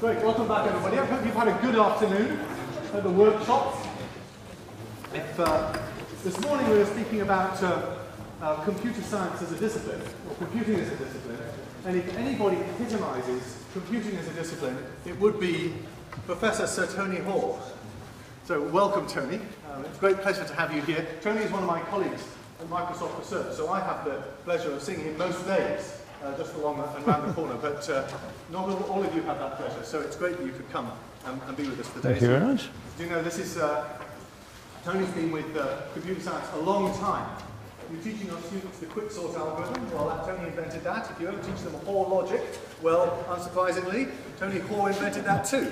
Great, welcome back everybody. I hope you've had a good afternoon at the workshops. This morning we were speaking about computer science as a discipline, or computing as a discipline, and if anybody epitomizes computing as a discipline, it would be Professor Sir Tony Hoare. So welcome, Tony. It's a great pleasure to have you here. Tony is one of my colleagues at Microsoft Research, so I have the pleasure of seeing him most days, just along and around the corner, but not all of you have that pleasure, so it's great that you could come and be with us today. Thank you very much. Do you know, this is, Tony's been with computer science a long time. You're teaching our students the quicksort algorithm. Well, Tony invented that. If you ever teach them Hoare logic, well, unsurprisingly, Tony Hoare invented that too.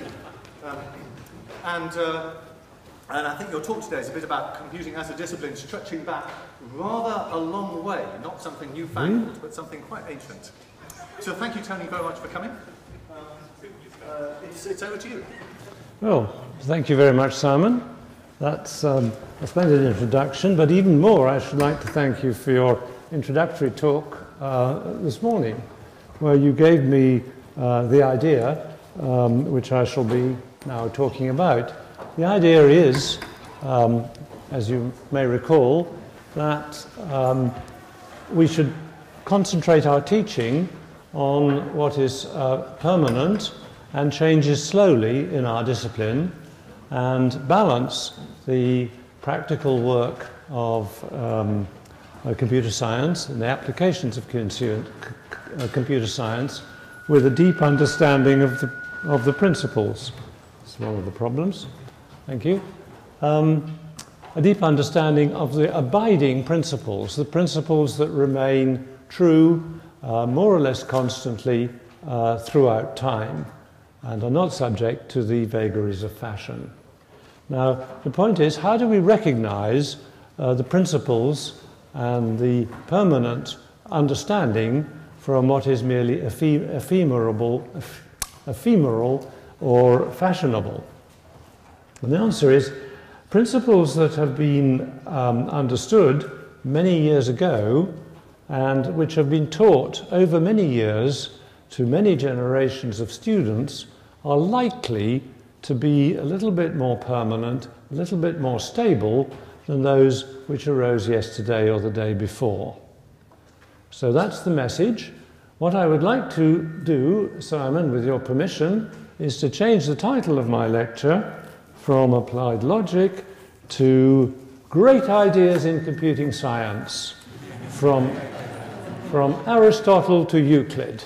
And I think your talk today is a bit about computing as a discipline, stretching back rather a long way, not something newfangled, but something quite ancient. So thank you, Tony, very much for coming. It's over to you. Well, thank you very much, Simon. That's a splendid introduction, but even more, I should like to thank you for your introductory talk this morning, where you gave me the idea, which I shall be now talking about. The idea is, as you may recall, that we should concentrate our teaching on what is permanent and changes slowly in our discipline, and balance the practical work of computer science and the applications of computer science with a deep understanding of the principles. That's one of the problems. Thank you. A deep understanding of the abiding principles, the principles that remain true more or less constantly throughout time and are not subject to the vagaries of fashion. Now, the point is, how do we recognize the principles and the permanent understanding from what is merely ephemeral or fashionable? And the answer is, principles that have been understood many years ago and which have been taught over many years to many generations of students are likely to be a little bit more permanent, a little bit more stable than those which arose yesterday or the day before. So that's the message. What I would like to do, Simon, with your permission, is to change the title of my lecture from Applied Logic to Great Ideas in Computing Science, from Aristotle to Euclid.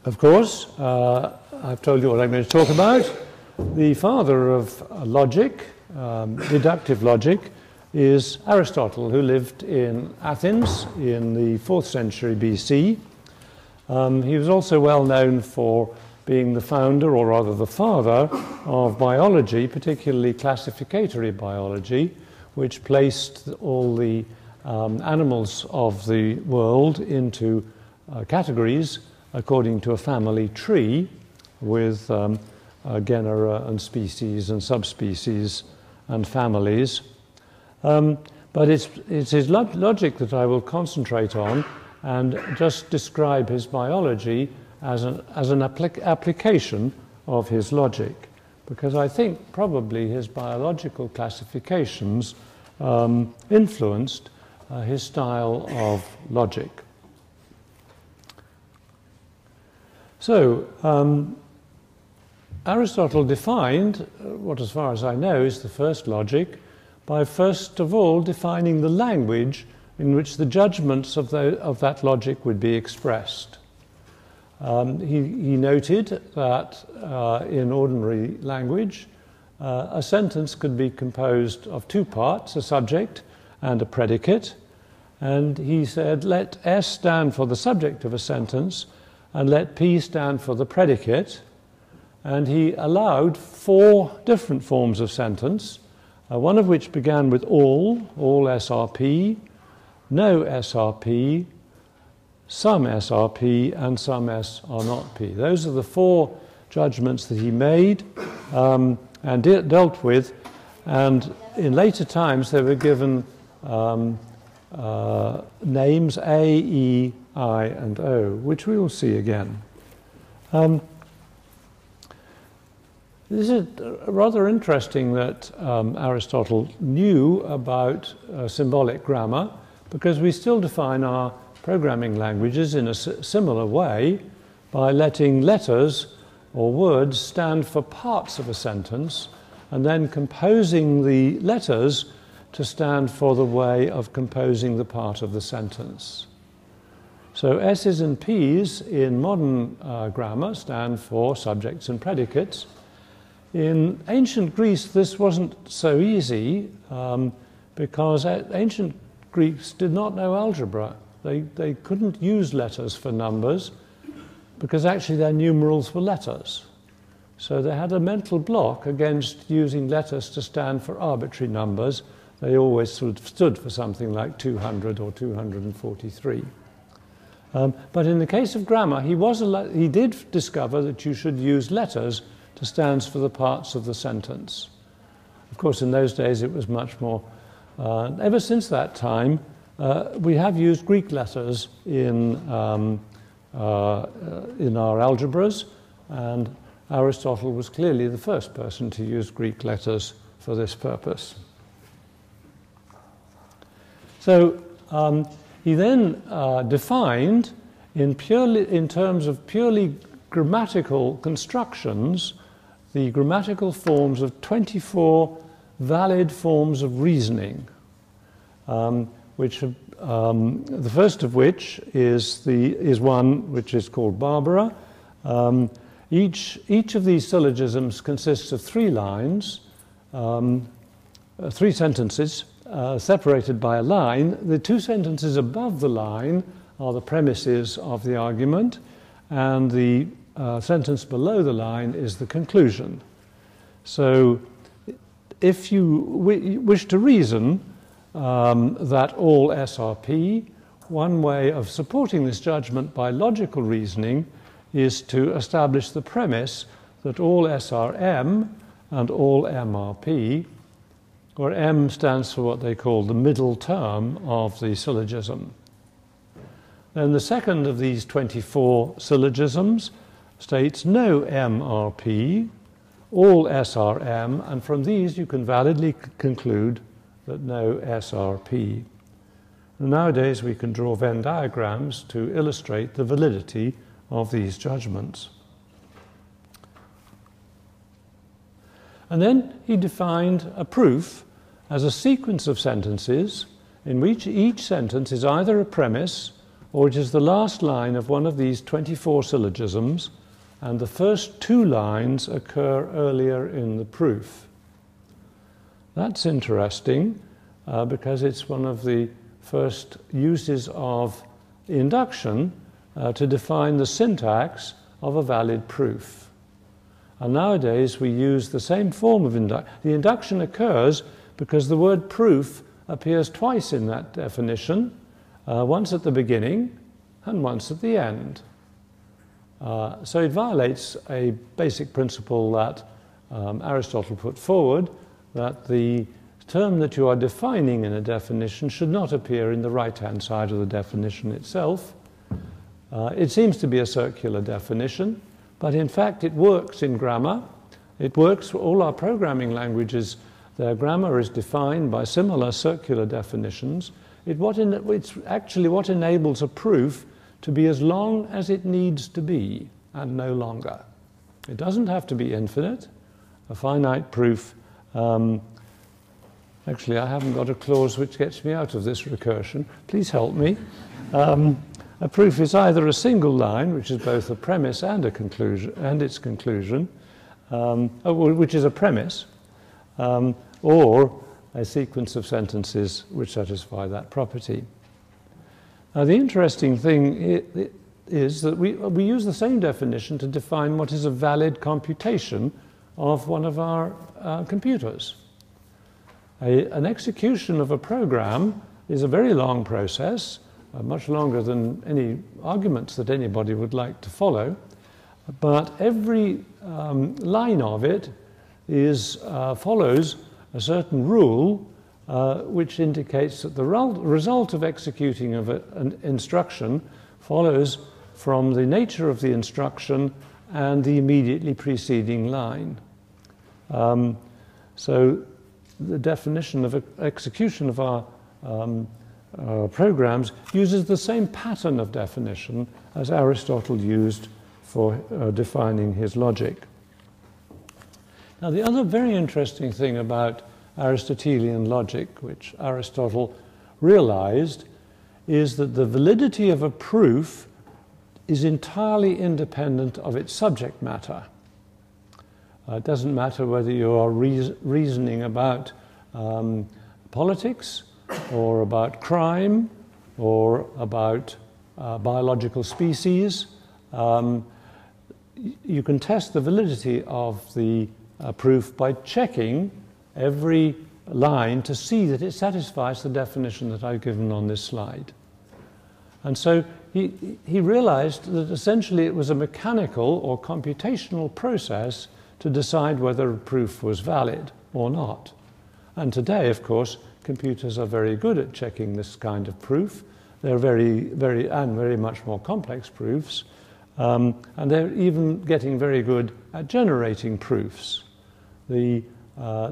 Of course, I've told you what I'm going to talk about. The father of logic, deductive logic, is Aristotle, who lived in Athens in the 4th century BC. He was also well known for being the founder, or rather the father, of biology, particularly classificatory biology, which placed all the animals of the world into categories according to a family tree with genera and species and subspecies and families. But it's his logic that I will concentrate on and just describe his biology as an application of his logic, because I think probably his biological classifications influenced his style of logic. So, Aristotle defined what, as far as I know, is the first logic by first of all defining the language in which the judgments of that logic would be expressed. He noted that in ordinary language, a sentence could be composed of two parts, a subject and a predicate, and he said, let S stand for the subject of a sentence and let P stand for the predicate, and he allowed 4 different forms of sentence, one of which began with all SRP, no SRP, some SRP, and some S are not P. Those are the 4 judgments that he made and dealt with, and in later times they were given names A, E, I and O, which we will see again. This is rather interesting that Aristotle knew about symbolic grammar, because we still define our programming languages in a similar way by letting letters or words stand for parts of a sentence and then composing the letters to stand for the way of composing the part of the sentence. So S's and P's in modern grammar stand for subjects and predicates. In ancient Greece, this wasn't so easy because ancient Greeks did not know algebra. They couldn't use letters for numbers because actually their numerals were letters. So they had a mental block against using letters to stand for arbitrary numbers. They always sort of stood for something like 200 or 243. But in the case of grammar, he did discover that you should use letters to stand for the parts of the sentence. Of course, in those days it was much more. Ever since that time, we have used Greek letters in our algebras, and Aristotle was clearly the first person to use Greek letters for this purpose. So he then defined, in terms of purely grammatical constructions, the grammatical forms of 24 valid forms of reasoning, which the first of which is one which is called Barbara. Each of these syllogisms consists of 3 lines, 3 sentences separated by a line. The 2 sentences above the line are the premises of the argument, and the sentence below the line is the conclusion. So if you wish to reason that all S are P, one way of supporting this judgment by logical reasoning is to establish the premise that all S are M and all M are P, where M stands for what they call the middle term of the syllogism. Then the second of these 24 syllogisms states no M are P, all S are M, and from these you can validly conclude that no S are P. And nowadays we can draw Venn diagrams to illustrate the validity of these judgments. And then he defined a proof as a sequence of sentences in which each sentence is either a premise or it is the last line of one of these 24 syllogisms, and the first 2 lines occur earlier in the proof. That's interesting because it's one of the first uses of induction to define the syntax of a valid proof. And nowadays we use the same form of induction. The induction occurs because the word proof appears twice in that definition, once at the beginning and once at the end. So it violates a basic principle that Aristotle put forward, that the term that you are defining in a definition should not appear in the right-hand side of the definition itself. It seems to be a circular definition, but in fact it works in grammar. It works for all our programming languages. Their grammar is defined by similar circular definitions. It's actually what enables a proof to be as long as it needs to be and no longer. It doesn't have to be infinite. A finite proof, actually I haven't got a clause which gets me out of this recursion. Please help me. A proof is either a single line, which is both a premise and a conclusion, and its conclusion, which is a premise, or a sequence of sentences which satisfy that property. Now, the interesting thing is that we use the same definition to define what is a valid computation of one of our computers. An execution of a program is a very long process, much longer than any arguments that anybody would like to follow, but every line of it follows a certain rule which indicates that the result of executing of an instruction follows from the nature of the instruction and the immediately preceding line. So the definition of execution of our programs uses the same pattern of definition as Aristotle used for defining his logic. Now, the other very interesting thing about Aristotelian logic, which Aristotle realized, is that the validity of a proof is entirely independent of its subject matter. It doesn't matter whether you are reasoning about politics or about crime or about biological species. You can test the validity of the proof by checking every line to see that it satisfies the definition that I've given on this slide. And so he realized that essentially it was a mechanical or computational process to decide whether a proof was valid or not. And today, of course, computers are very good at checking this kind of proof. They're very much more complex proofs. And they're even getting very good at generating proofs. They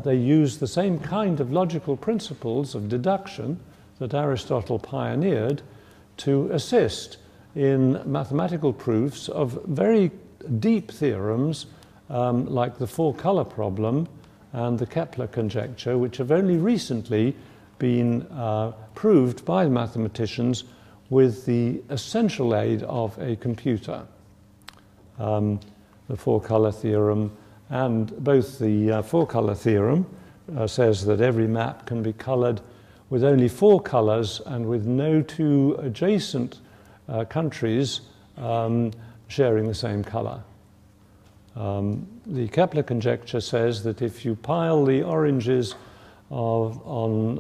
use the same kind of logical principles of deduction that Aristotle pioneered to assist in mathematical proofs of very deep theorems like the four-color problem and the Kepler conjecture, which have only recently been proved by mathematicians with the essential aid of a computer. The four-color theorem, and both the four-color theorem says that every map can be colored with only four colors and with no two adjacent countries sharing the same color. The Kepler conjecture says that if you pile the oranges on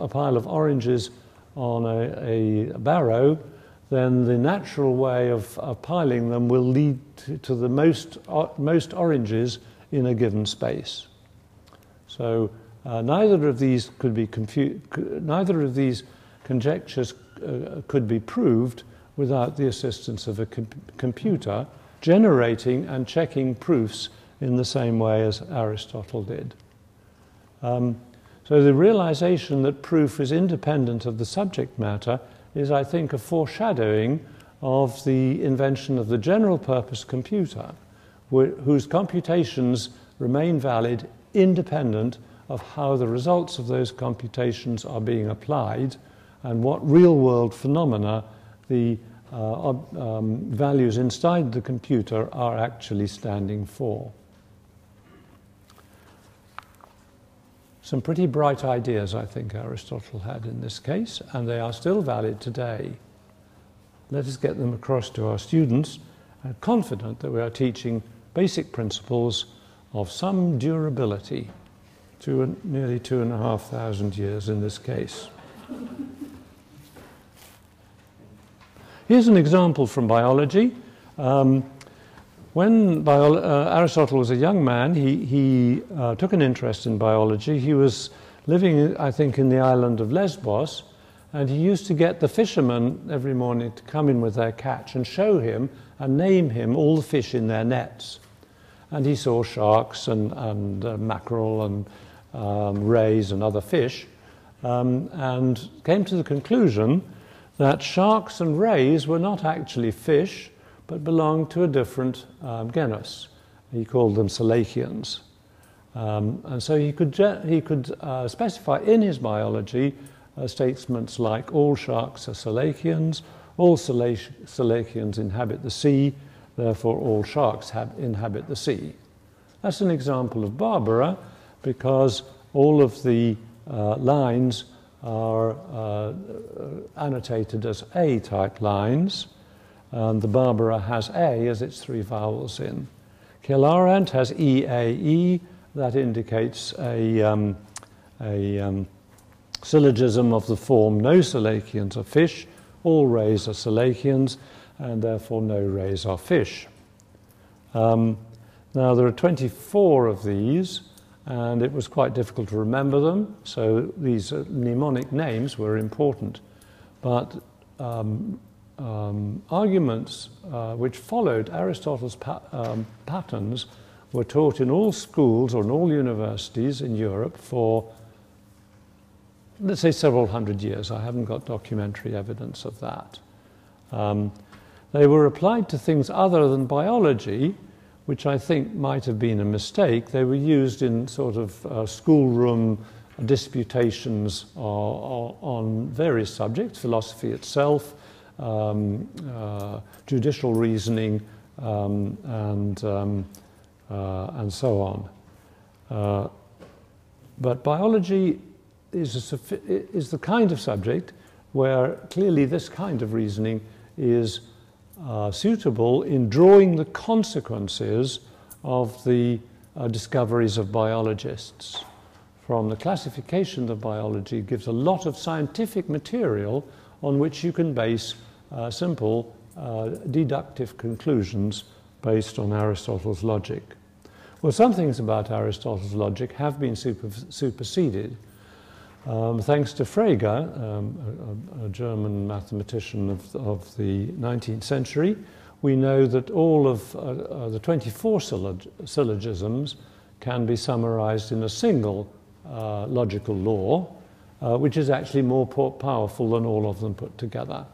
a pile of oranges on a barrow, then the natural way of piling them will lead to the most oranges in a given space. So neither of these conjectures could be proved without the assistance of a computer generating and checking proofs in the same way as Aristotle did. So the realization that proof is independent of the subject matter is, I think, a foreshadowing of the invention of the general purpose computer, whose computations remain valid independent of how the results of those computations are being applied and what real-world phenomena the values inside the computer are actually standing for. Some pretty bright ideas, I think, Aristotle had in this case, and they are still valid today. Let us get them across to our students, and confident that we are teaching basic principles of some durability, nearly 2,500 years in this case. Here's an example from biology. When Aristotle was a young man, he took an interest in biology. He was living, I think, in the island of Lesbos, and he used to get the fishermen every morning to come in with their catch and show him and name him all the fish in their nets. And he saw sharks and mackerel and rays and other fish, and came to the conclusion that sharks and rays were not actually fish, but belonged to a different genus. He called them Salacians. And so he could specify in his biology statements like all sharks are Salacians, all Salacians inhabit the sea, therefore all sharks inhabit the sea. That's an example of Barbara, because all of the lines are annotated as A-type lines. The Barbara has A as its three vowels in. Celarent has EAE, that indicates a syllogism of the form no Salacians are fish, all rays are Salacians, and therefore no rays are fish. Now there are 24 of these, and it was quite difficult to remember them, so these mnemonic names were important. But arguments which followed Aristotle's patterns were taught in all schools or in all universities in Europe for, let's say, several hundred years. I haven't got documentary evidence of that. They were applied to things other than biology, which I think might have been a mistake. They were used in sort of schoolroom disputations on various subjects, philosophy itself, judicial reasoning, and so on. But biology is the kind of subject where clearly this kind of reasoning is suitable in drawing the consequences of the discoveries of biologists. From the classification of biology, it gives a lot of scientific material on which you can base simple deductive conclusions based on Aristotle's logic. Well, some things about Aristotle's logic have been superseded. Thanks to Frege, a German mathematician of the 19th century, we know that all of the 24 syllogisms can be summarized in a single logical law, which is actually more powerful than all of them put together.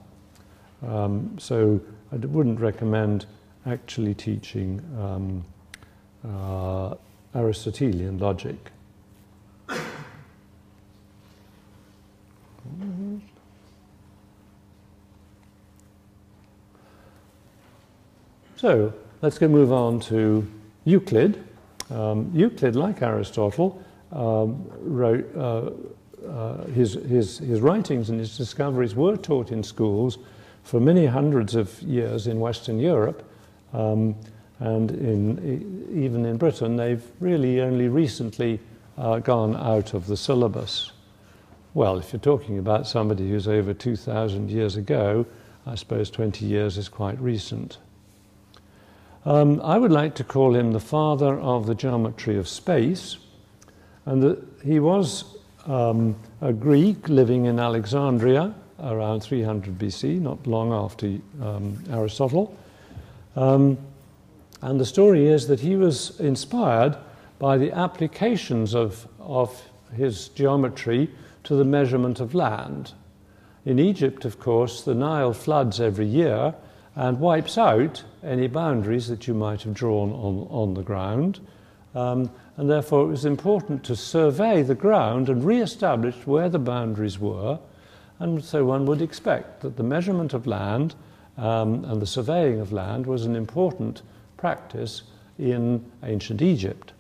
So I wouldn't recommend actually teaching Aristotelian logic. So let's move on to Euclid. Euclid, like Aristotle, wrote his writings and his discoveries were taught in schools for many hundreds of years in Western Europe, and even in Britain, they've really only recently gone out of the syllabus. Well, if you're talking about somebody who's over 2,000 years ago, I suppose 20 years is quite recent. I would like to call him the father of the geometry of space, and he was a Greek living in Alexandria around 300 BC, not long after Aristotle. And the story is that he was inspired by the applications of his geometry to the measurement of land. In Egypt, of course, the Nile floods every year and wipes out any boundaries that you might have drawn on the ground. And therefore it was important to survey the ground and re-establish where the boundaries were. And so one would expect that the measurement of land and the surveying of land was an important practice in ancient Egypt.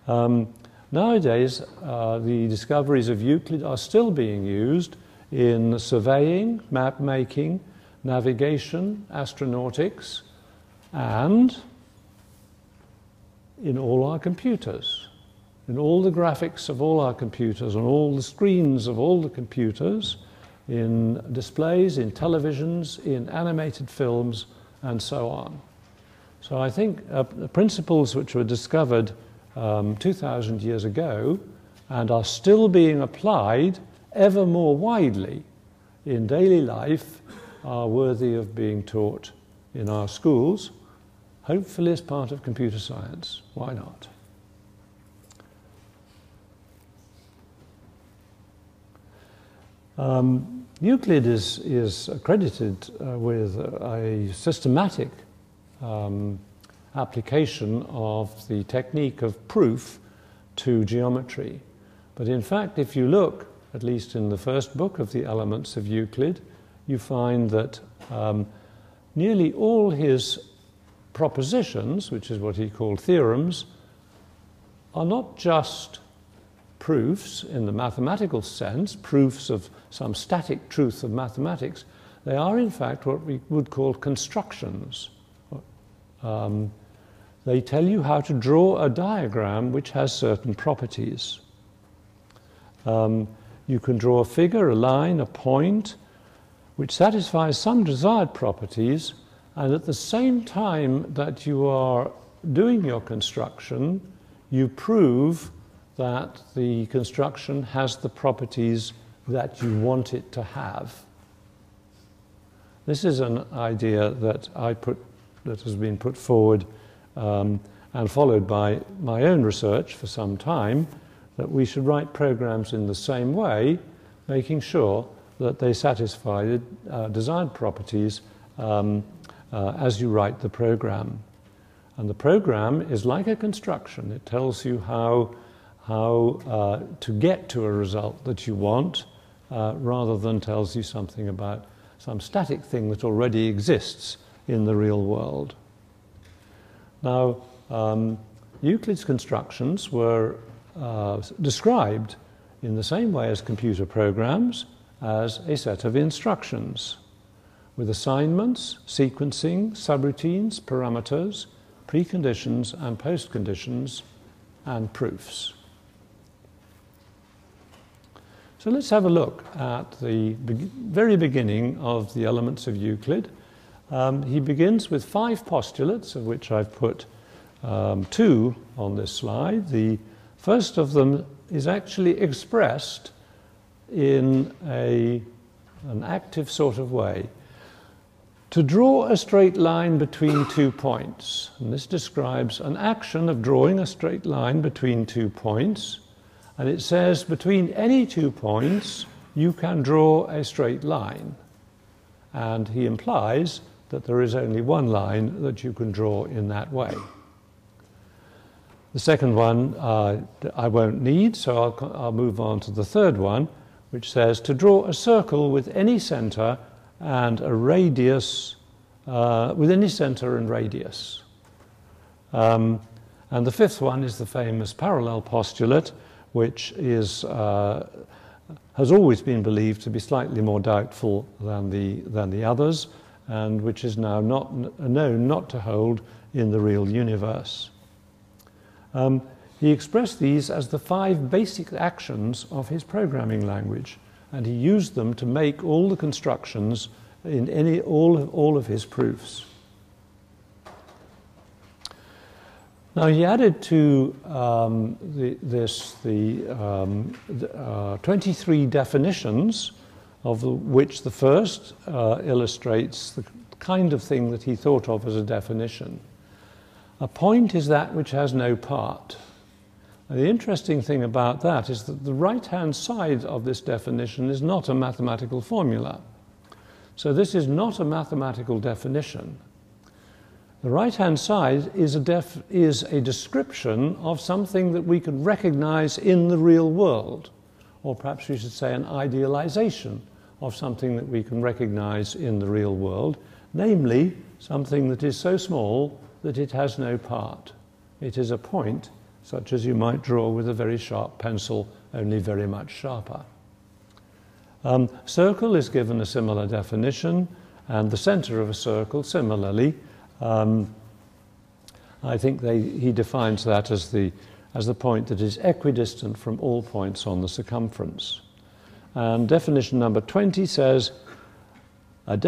Nowadays, the discoveries of Euclid are still being used in surveying, map making, navigation, astronautics, and in all our computers, in all the graphics of all our computers, on all the screens of all the computers, in displays, in televisions, in animated films, and so on. So I think the principles which were discovered 2,000 years ago and are still being applied ever more widely in daily life are worthy of being taught in our schools, hopefully as part of computer science. Why not? Euclid is accredited with a systematic application of the technique of proof to geometry. But in fact, if you look, at least in the first book of the Elements of Euclid, you find that nearly all his propositions, which is what he called theorems, are not just proofs in the mathematical sense, proofs of some static truth of mathematics. They are, in fact, what we would call constructions. They tell you how to draw a diagram which has certain properties. You can draw a figure, a line, a point, which satisfies some desired properties, and at the same time that you are doing your construction, you prove that the construction has the properties that you want it to have. This is an idea that that has been put forward and followed by my own research for some time, that we should write programs in the same way, making sure that they satisfy the desired properties as you write the program. And the program is like a construction. It tells you how to get to a result that you want, rather than tells you something about some static thing that already exists in the real world. Now, Euclid's constructions were described in the same way as computer programs, as a set of instructions with assignments, sequencing, subroutines, parameters, preconditions and postconditions, and proofs. So let's have a look at the very beginning of the Elements of Euclid. He begins with 5 postulates, of which I've put 2 on this slide. The first of them is actually expressed in an active sort of way. To draw a straight line between 2 points. And this describes an action of drawing a straight line between 2 points. And it says between any 2 points you can draw a straight line. And he implies that there is only one line that you can draw in that way. The second one I won't need, so I'll move on to the third one, which says to draw a circle with any center and a radius, with any center and radius. And the fifth one is the famous parallel postulate, which is, has always been believed to be slightly more doubtful than the others, and which is now known not to hold in the real universe. He expressed these as the 5 basic actions of his programming language, and he used them to make all the constructions in all of his proofs. Now he added to the 23 definitions, of which the first illustrates the kind of thing that he thought of as a definition. A point is that which has no part. Now, the interesting thing about that is that the right-hand side of this definition is not a mathematical formula. So this is not a mathematical definition. The right-hand side is a description of something that we could recognize in the real world, or perhaps we should say an idealization of something that we can recognize in the real world, namely something that is so small that it has no part. It is a point, such as you might draw with a very sharp pencil, only very much sharper. Circle is given a similar definition, and the center of a circle similarly. I think he defines that as the point that is equidistant from all points on the circumference. And definition number 20 says, an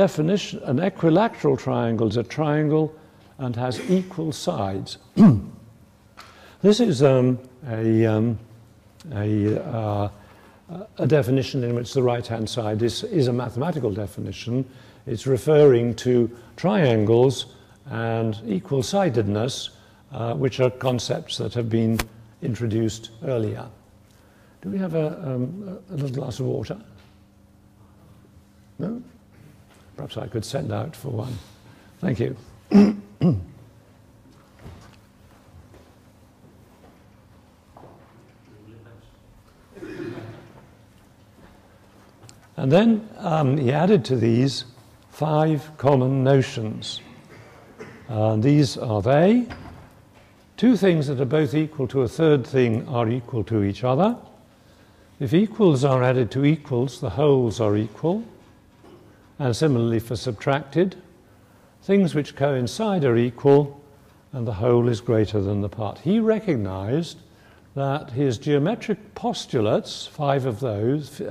equilateral triangle is a triangle and has equal sides. This is a definition in which the right-hand side is a mathematical definition. It's referring to triangles and equal-sidedness, which are concepts that have been introduced earlier. Do we have a little glass of water? No? Perhaps I could send out for one. Thank you. And then he added to these 5 common notions. These are they. 2 things that are both equal to a third thing are equal to each other. If equals are added to equals, the wholes are equal. And similarly for subtracted, things which coincide are equal, and the whole is greater than the part. He recognized that his geometric postulates, 5 of those,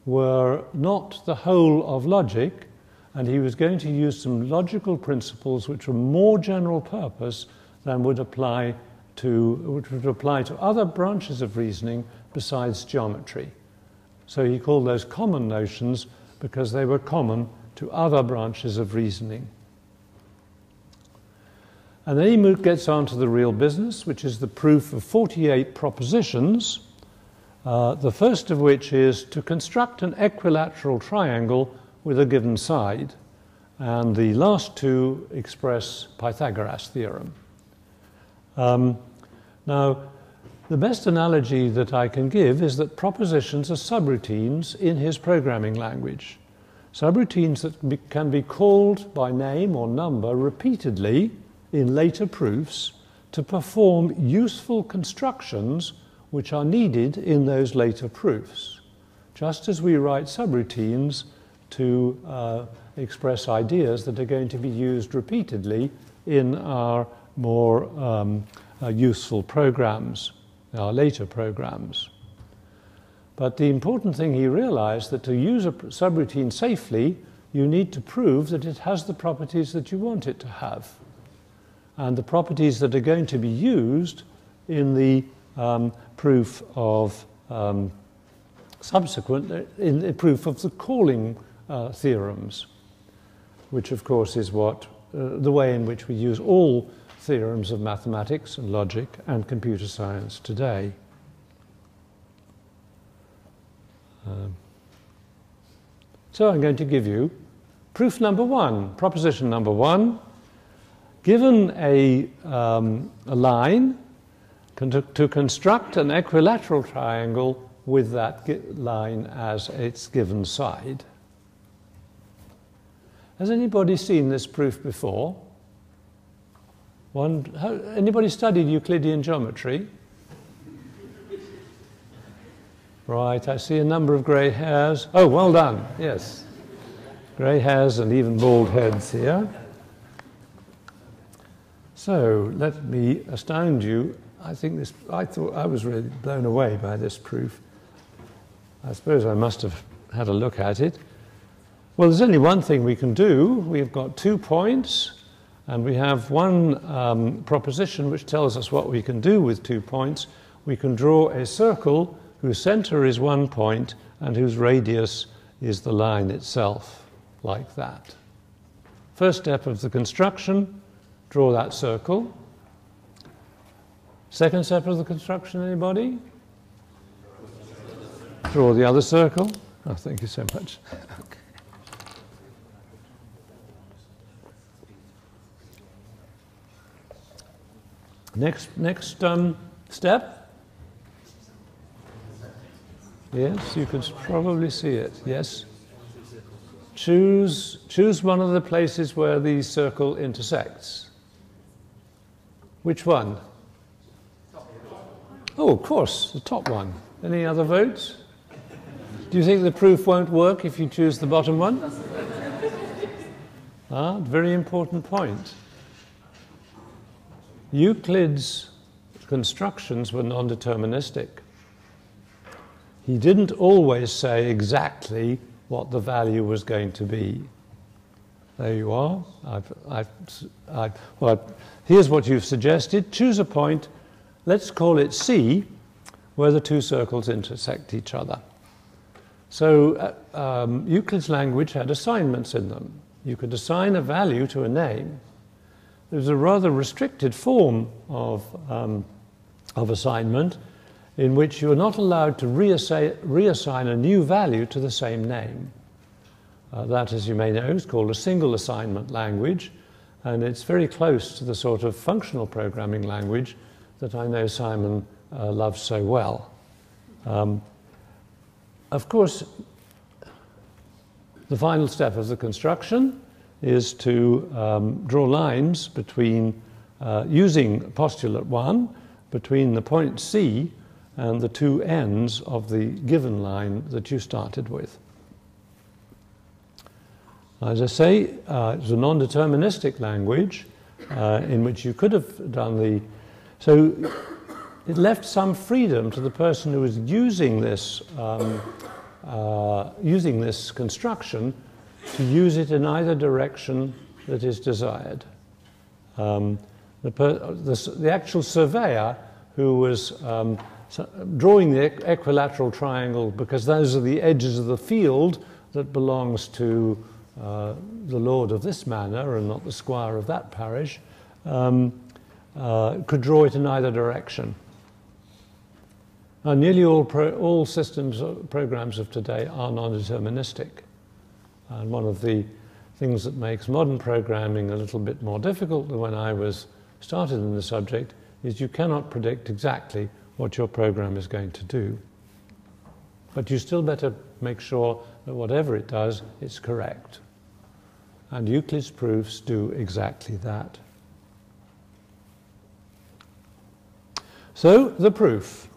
were not the whole of logic, and he was going to use some logical principles which were more general purpose than would apply to other branches of reasoning besides geometry. So he called those common notions because they were common to other branches of reasoning. And then he gets on to the real business, which is the proof of 48 propositions, the first of which is to construct an equilateral triangle with a given side, and the last two express Pythagoras' theorem. Now, the best analogy that I can give is that propositions are subroutines in his programming language. Subroutines that can be called by name or number repeatedly in later proofs to perform useful constructions which are needed in those later proofs, just as we write subroutines to express ideas that are going to be used repeatedly in our more useful programs, our later programs. But the important thing he realized that to use a subroutine safely, you need to prove that it has the properties that you want it to have, and the properties that are going to be used in the proof of in the proof of the calling theorems, which of course is what the way in which we use all theorems of mathematics and logic and computer science today. So I'm going to give you proof number one, proposition number one. Given a line, to construct an equilateral triangle with that line as its given side. Has anybody seen this proof before? Anybody studied Euclidean geometry? Right, I see a number of grey hairs. Oh, well done, yes. Grey hairs and even bald heads here. So let me astound you. I thought I was really blown away by this proof. I suppose I must have had a look at it. Well, there's only one thing we can do. We've got 2 points, and we have one proposition which tells us what we can do with 2 points. We can draw a circle whose center is 1 point and whose radius is the line itself, like that. First step of the construction, draw that circle. Second step of the construction, anybody? Draw the other circle. Oh, thank you so much. Okay. Next step. Yes, you can probably see it. Yes. Choose one of the places where the circle intersects. Which one? Oh, of course, the top one. Any other votes? Do you think the proof won't work if you choose the bottom one? Very important point. Euclid's constructions were non-deterministic. He didn't always say exactly what the value was going to be. There you are. Here's what you've suggested. Choose a point, let's call it C, where the two circles intersect each other. So Euclid's language had assignments in them. You could assign a value to a name. There's a rather restricted form of assignment in which you are not allowed to reassign a new value to the same name. That, as you may know, is called a single assignment language, and it's very close to the sort of functional programming language that I know Simon loves so well. Of course, the final step of the construction is to draw lines between, using postulate 1, between the point C and the two ends of the given line that you started with. As I say, it's a non-deterministic language in which you could have done the... So it left some freedom to the person who was using this construction to use it in either direction that is desired. The actual surveyor who was drawing the equilateral triangle, because those are the edges of the field that belongs to the lord of this manor and not the squire of that parish, could draw it in either direction. Now, nearly all systems, programs of today are non-deterministic. And one of the things that makes modern programming a little bit more difficult than when I was started in the subject is you cannot predict exactly what your program is going to do. But you still better make sure that whatever it does, it's correct. And Euclid's proofs do exactly that. So, the proof.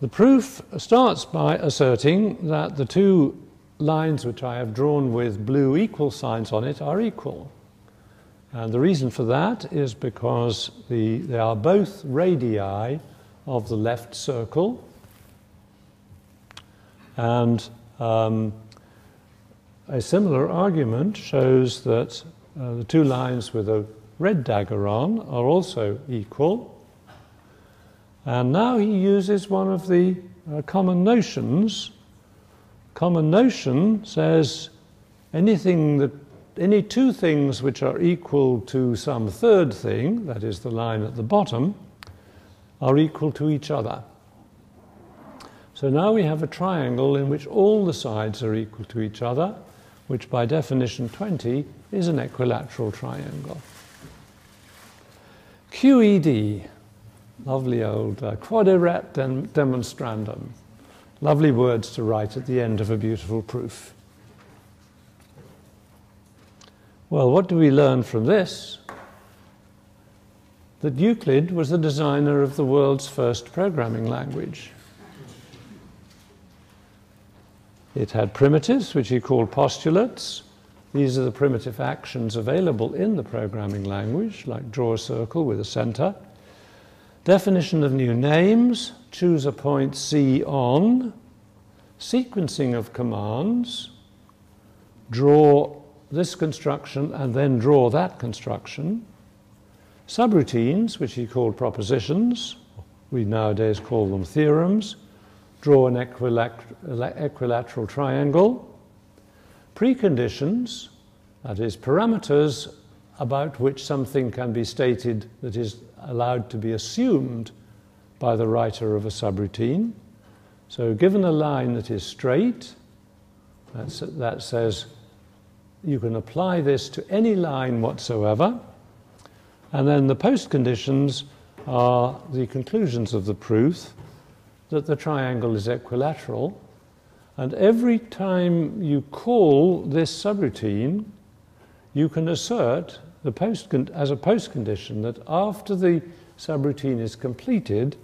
The proof starts by asserting that the two lines which I have drawn with blue equal signs on it are equal. And the reason for that is because they are both radii of the left circle. And a similar argument shows that the two lines with a red dagger on are also equal. And now he uses one of the common notions. Common notion says any two things which are equal to some third thing, that is the line at the bottom, are equal to each other. So now we have a triangle in which all the sides are equal to each other, which by definition 20 is an equilateral triangle. Q.E.D. Lovely old quaderat demonstrandum. Lovely words to write at the end of a beautiful proof. Well, what do we learn from this? That Euclid was the designer of the world's first programming language. It had primitives, which he called postulates. These are the primitive actions available in the programming language, like draw a circle with a center. Definition of new names, choose a point C on, sequencing of commands, draw this construction and then draw that construction, subroutines, which he called propositions, we nowadays call them theorems, draw an equilateral triangle, preconditions, that is parameters about which something can be stated that is allowed to be assumed by the writer of a subroutine. So given a line that is straight, that says you can apply this to any line whatsoever. And then the postconditions are the conclusions of the proof that the triangle is equilateral. And every time you call this subroutine, you can assert as a postcondition that after the subroutine is completed,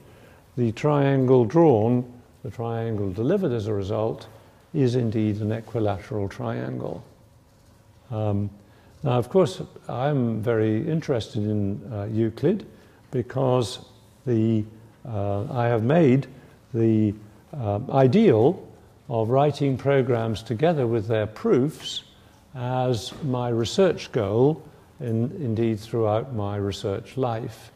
the triangle drawn, the triangle delivered as a result, is indeed an equilateral triangle. Now, of course, I'm very interested in Euclid because I have made the ideal of writing programs together with their proofs as my research goal, indeed throughout my research life.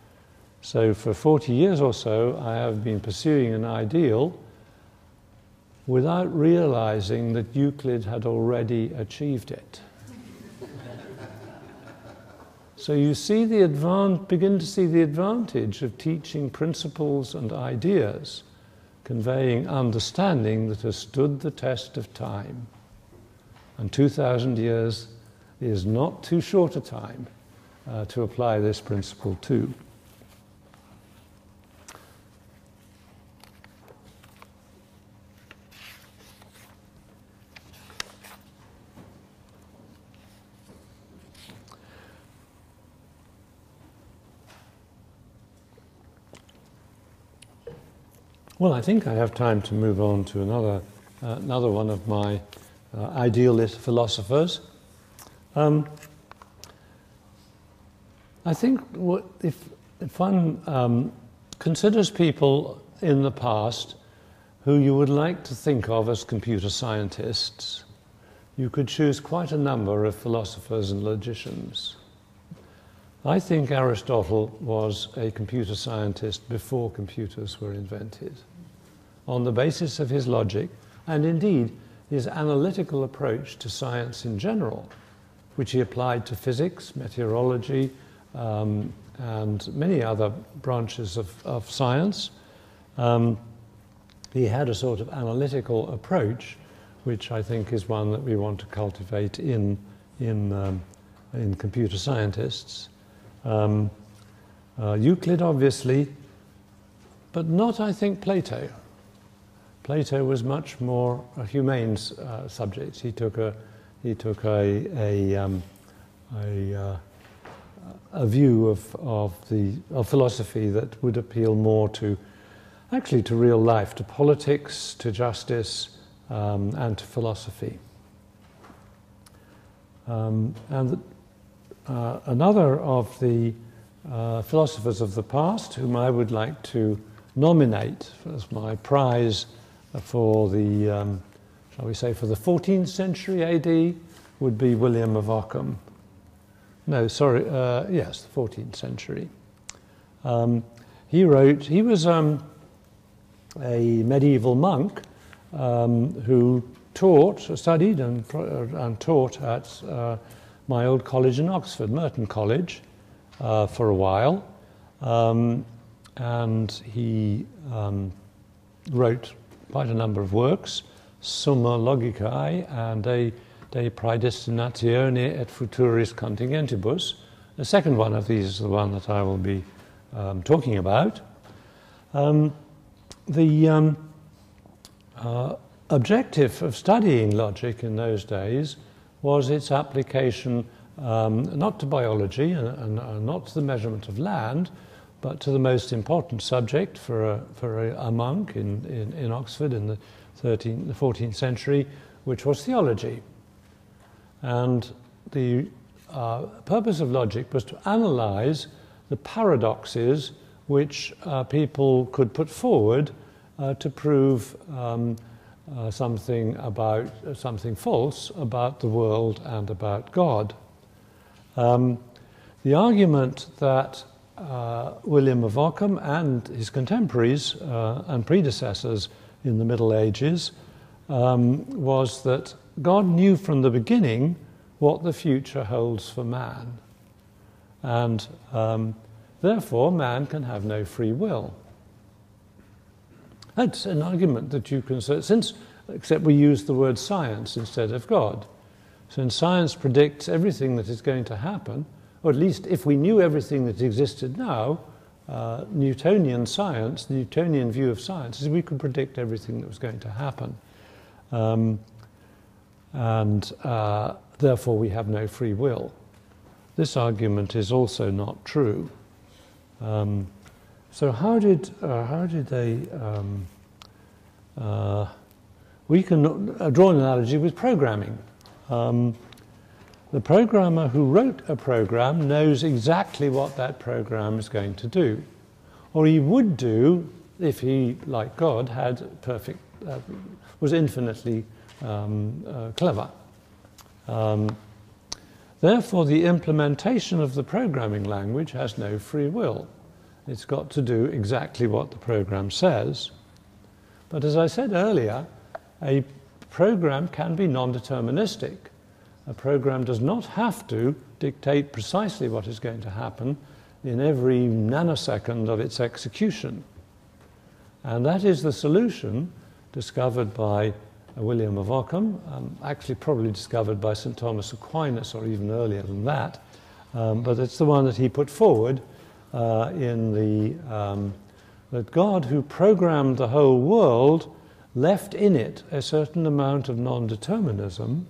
So for 40 years or so, I have been pursuing an ideal without realizing that Euclid had already achieved it. So you see begin to see the advantage of teaching principles and ideas, conveying understanding that has stood the test of time. And 2,000 years is not too short a time to apply this principle to. Well, I think I have time to move on to another one of my idealist philosophers. I think if one considers people in the past who you would like to think of as computer scientists, you could choose quite a number of philosophers and logicians. I think Aristotle was a computer scientist before computers were invented, on the basis of his logic, and indeed his analytical approach to science in general, which he applied to physics, meteorology, and many other branches of science. He had a sort of analytical approach, which I think is one that we want to cultivate in computer scientists. Euclid, obviously, but not, I think, Plato. Plato was much more a humane subject. He took a view of philosophy that would appeal more to, actually, to real life, to politics, to justice, and to philosophy. Another of the philosophers of the past, whom I would like to nominate as my prize for the, shall we say, for the 14th century AD, would be William of Ockham. No, sorry, yes, the 14th century. He was a medieval monk who studied and taught at my old college in Oxford, Merton College, for a while. And he wrote quite a number of works, Summa Logicae and De Praedestinatione et Futuris Contingentibus. The second one of these is the one that I will be talking about. The objective of studying logic in those days was its application not to biology and not to the measurement of land, but to the most important subject for a monk in Oxford in the 14th century, which was theology. And the purpose of logic was to analyze the paradoxes which people could put forward to prove something false about the world and about God. The argument that William of Ockham and his contemporaries and predecessors in the Middle Ages was that God knew from the beginning what the future holds for man, and therefore man can have no free will. That's an argument that you can say, except we use the word science instead of God. Since science predicts everything that is going to happen, or at least if we knew everything that existed now, Newtonian science, the Newtonian view of science, is we could predict everything that was going to happen. Therefore we have no free will. This argument is also not true. So how did they? We can draw an analogy with programming. The programmer who wrote a program knows exactly what that program is going to do, or he would do if he, like God, was infinitely clever. Therefore, the implementation of the programming language has no free will. It's got to do exactly what the program says. But as I said earlier, a program can be non-deterministic. A program does not have to dictate precisely what is going to happen in every nanosecond of its execution. And that is the solution discovered by William of Ockham, actually probably discovered by St. Thomas Aquinas, or even earlier than that. But it's the one that he put forward that God, who programmed the whole world, left in it a certain amount of non-determinism,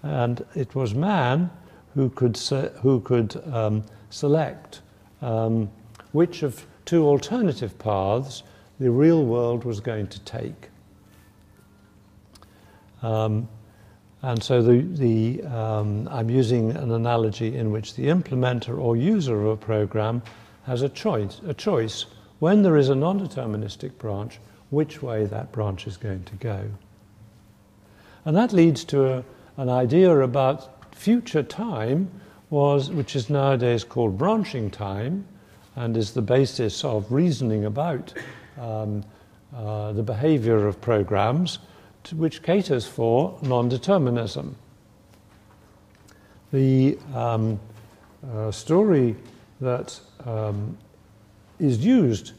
and it was man who could select which of two alternative paths the real world was going to take. And so I'm using an analogy in which the implementer or user of a program has a choice when there is a non-deterministic branch, which way that branch is going to go. And that leads to an idea about future time, which is nowadays called branching time, and is the basis of reasoning about the behavior of programs, which caters for non-determinism. The story that is used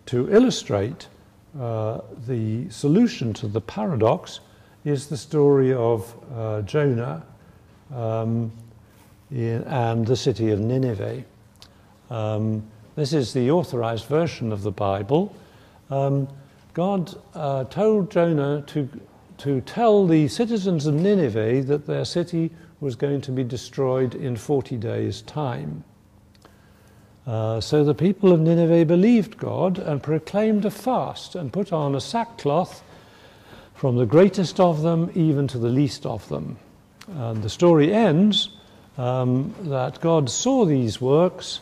to illustrate the solution to the paradox is the story of Jonah and the city of Nineveh. This is the authorized version of the Bible. God told Jonah to tell the citizens of Nineveh that their city was going to be destroyed in 40 days' time. So the people of Nineveh believed God and proclaimed a fast and put on a sackcloth from the greatest of them even to the least of them. And the story ends that God saw these works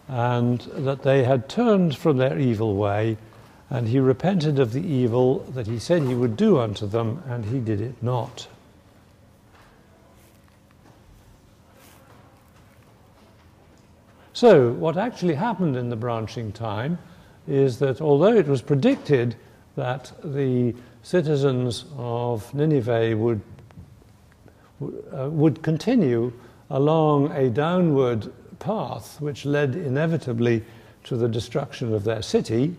and that they had turned from their evil way, and he repented of the evil that he said he would do unto them, and he did it not. So what actually happened in the branching time is that although it was predicted that the citizens of Nineveh would continue along a downward path which led inevitably to the destruction of their city,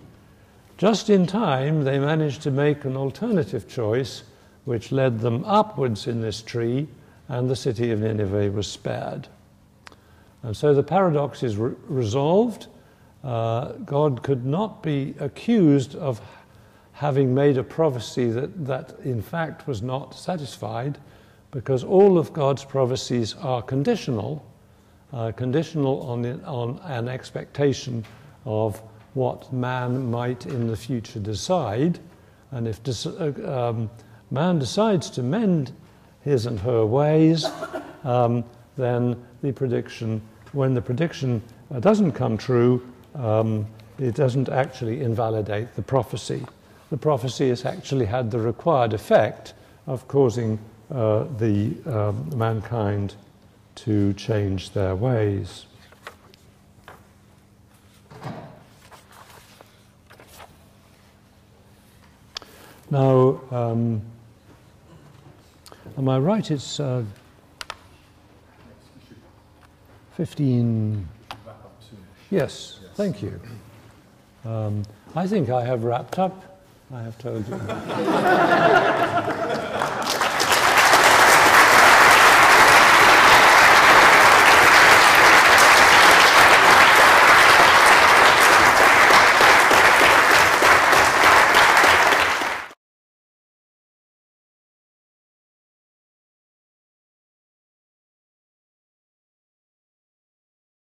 just in time they managed to make an alternative choice which led them upwards in this tree, and the city of Nineveh was spared. And so the paradox is resolved. God could not be accused of having made a prophecy that in fact was not satisfied, because all of God's prophecies are conditional on an expectation of what man might in the future decide. And if man decides to mend his and her ways, then when the prediction doesn't come true, it doesn't actually invalidate the prophecy. The prophecy has actually had the required effect of causing mankind to change their ways. Now, am I right? It's 15. Yes, thank you. I think I have wrapped up. I have told you.